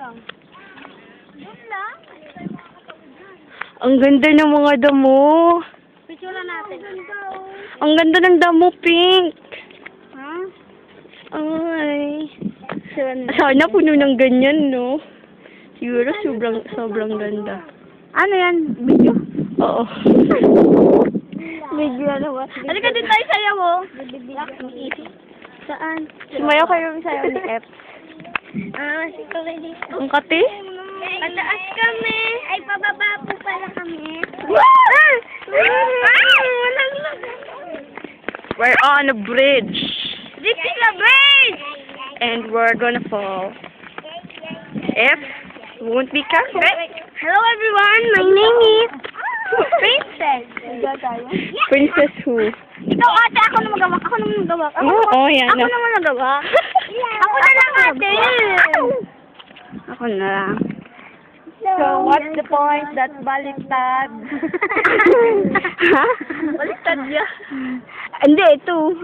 lang. Doon lang. Ang ganda ng mga damo. Picture natin. Ang ganda ng damo, pink. Ha? Ay. Sana puno ng ganyan, no? Siguro sobrang ganda. Ano yan? Video? Oo. Video na naman. Halika din tayo sayaw, oh. Saan? Sumayaw kayo sayaw ni F. Si Corelli. Ang kati? Pataas kami. Ay, pababa po pala kami. We're on a bridge. This is a bridge! And we're gonna fall. F won't be careful. Hello everyone, my name is Princess. Princess who? Ikaw ate, ako na magawa. Ako na magawa. Oo, yan. Ako naman nagawa. Ako na lang ate. Ako na lang. So, what's the point? That's baliktad. Baliktad yan. Hindi, ito.